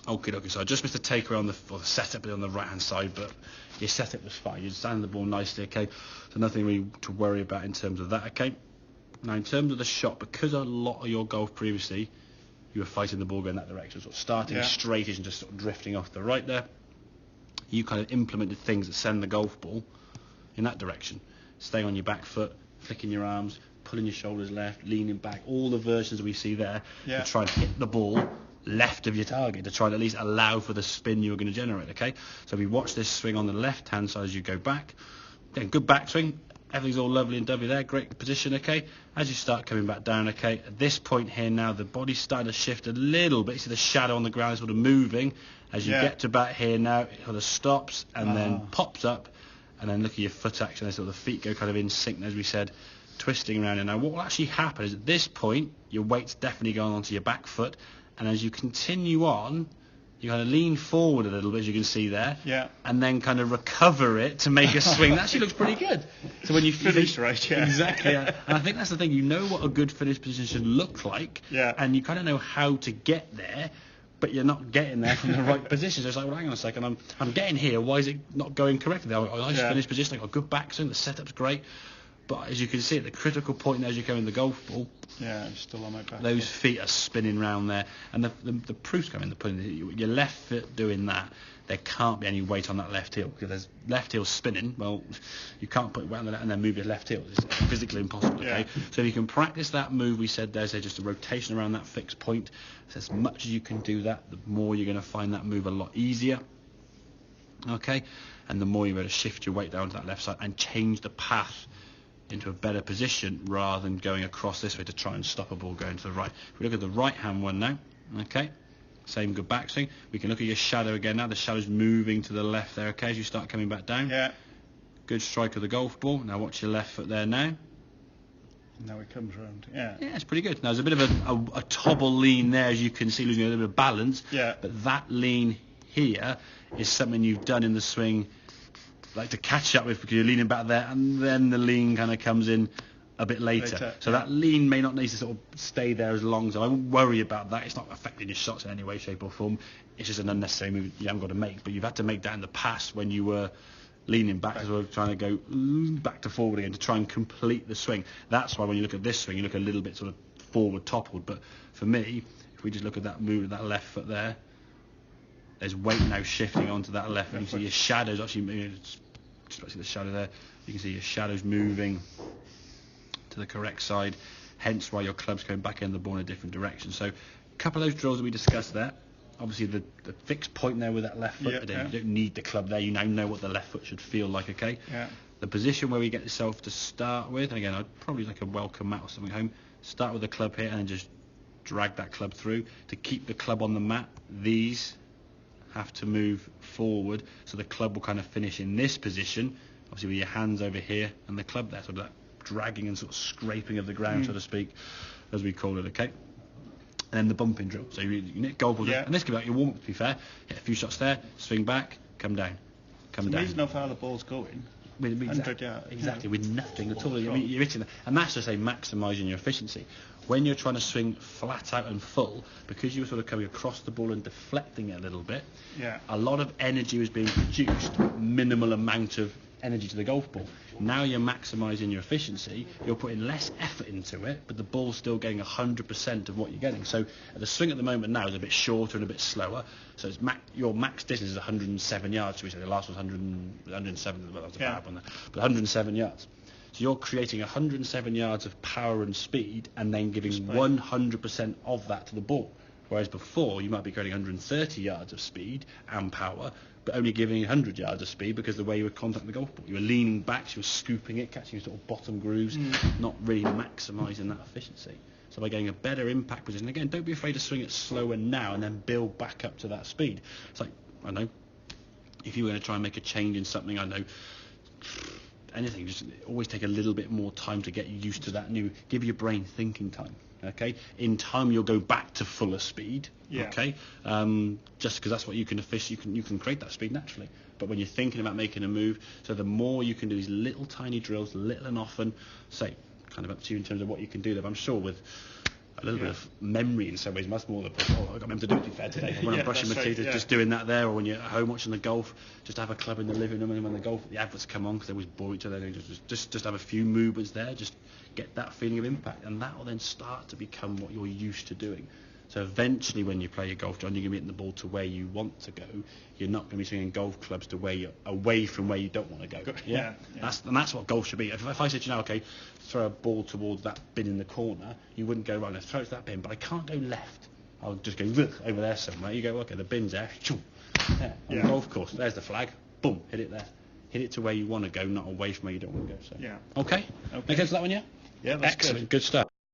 Okay, so I just missed a takeaway on the setup on the right hand side, but your setup was fine. You standing the ball nicely, okay? So nothing really to worry about in terms of that, okay? Now in terms of the shot, because a lot of your golf previously, you were fighting the ball going that direction, sort of starting straightish and just sort of drifting off the right there. You kind of implemented things that send the golf ball in that direction. Staying on your back foot, flicking your arms, pulling your shoulders left, leaning back, all the versions we see there to try and hit the ball left of your target, to try and at least allow for the spin you're going to generate, okay? So we watch this swing on the left-hand side as you go back. Then good backswing. Everything's all lovely and dovey there. Great position, okay? As you start coming back down, okay? At this point here now, the body's starting to shift a little bit. You see the shadow on the ground sort of moving. As you get to back here now, it sort of stops and then pops up. And then look at your foot action. So the feet go kind of in sync, as we said, twisting around. And now what will actually happen is at this point, your weight's definitely going onto your back foot. And as you continue on, you kind of lean forward a little bit, as you can see there, and then kind of recover it to make a swing. That actually looks pretty good. So when you finish right, exactly, and I think that's the thing. You know what a good finish position should look like, and you kind of know how to get there, but you're not getting there from the right position. So it's like, well, hang on a second, I'm getting here. Why is it not going correctly? I just finished position. I got a good backswing. The setup's great. But as you can see, at the critical point as you go in the golf ball, I'm still on my back. Those feet are spinning round there, and the proof's coming in the pudding. Your left foot doing that, there can't be any weight on that left heel because there's left heel spinning. Well, you can't put weight on that and then move your left heel. It's physically impossible. Okay, so if you can practice that move we said there, so just a rotation around that fixed point. So as much as you can do that, the more you're going to find that move a lot easier. Okay, and the more you're able to shift your weight down to that left side and change the path into a better position rather than going across this way to try and stop a ball going to the right. If we look at the right hand one now, okay, same good backswing. We can look at your shadow again now. The shadow's moving to the left there, okay, as you start coming back down. Good strike of the golf ball. Now watch your left foot there now. Now it comes round. Yeah, it's pretty good. Now there's a bit of a tobble lean there, as you can see, losing a little bit of balance. But that lean here is something you've done in the swing, like to catch up with, because you're leaning back there, and then the lean kind of comes in a bit later. So that lean may not need to sort of stay there as long, so I won't worry about that. It's not affecting your shots in any way, shape or form. It's just an unnecessary move you haven't got to make, but you've had to make that in the past when you were leaning back as well, trying to go back to forward again to try and complete the swing. That's why when you look at this swing, you look a little bit sort of forward toppled. But for me, if we just look at that move, that left foot there, there's weight now shifting onto that left foot. You can see your shadows actually, just see the shadow there. You can see your shadows moving to the correct side, hence why your club's going back in the ball in a different direction. So a couple of those drills that we discussed there. Obviously the fixed point there with that left foot, you don't need the club there. You now know what the left foot should feel like, okay? The position where we get yourself to start with, and again, I'd probably like a welcome mat or something home. Start with the club here and then just drag that club through. To keep the club on the mat, these have to move forward, so the club will kind of finish in this position, obviously with your hands over here and the club there, so that dragging and sort of scraping of the ground, so to speak, as we call it, okay? And then the bumping drill, so you hit golf ball, and this could be like your warm-up, to be fair. Hit a few shots there, swing back, come down, come down. It's amazing how far the ball's going. 100 yards. Exactly, with nothing at all. I mean, you're hitting that. And that's just maximising your efficiency. When you're trying to swing flat out and full, because you were sort of coming across the ball and deflecting it a little bit, a lot of energy was being produced, minimal amount of energy to the golf ball. Now you're maximising your efficiency, you're putting less effort into it, but the ball's still getting 100% of what you're getting. So the swing at the moment now is a bit shorter and a bit slower, so it's your max distance is 107 yards, so we say the last was 107, well, that was a bad one there, but 107 yards. So you're creating 107 yards of power and speed and then giving 100% of that to the ball. Whereas before, you might be creating 130 yards of speed and power, but only giving 100 yards of speed because the way you were contacting the golf ball. You were leaning back, you were scooping it, catching sort of bottom grooves, not really maximising that efficiency. So by getting a better impact position, again, don't be afraid to swing it slower now and then build back up to that speed. It's like, I don't know, if you were going to try and make a change in something, I know, anything, just always take a little bit more time to get used to that new, give your brain thinking time. Okay, in time you'll go back to fuller speed. Okay, just because that's what you can you can create that speed naturally. But when you're thinking about making a move, so the more you can do these little tiny drills, little and often, say, kind of up to you in terms of what you can do there. But I'm sure with a little bit of memory in some ways, much more than I got remember to do it, to be fair, today. When I'm brushing my teeth, just doing that there, or when you're at home watching the golf, just have a club in the living room, and when the adverts come on, because they always bore each other, just have a few movements there, just get that feeling of impact, and that will then start to become what you're used to doing. So eventually, when you play your golf, John, you're going to be hitting the ball to where you want to go. You're not going to be swinging golf clubs to where you're away from where you don't want to go. Yeah. That's what golf should be. If I said, okay, throw a ball towards that bin in the corner, you wouldn't go, right, let's throw it to that bin, but I can't go left. I'll just go over there somewhere. You go, okay, the bin's there. There, on the golf course, there's the flag. Boom, hit it there. Hit it to where you want to go, not away from where you don't want to go. So. Yeah. Okay. Make sense of that one, yeah? Yeah, that's excellent. Good stuff.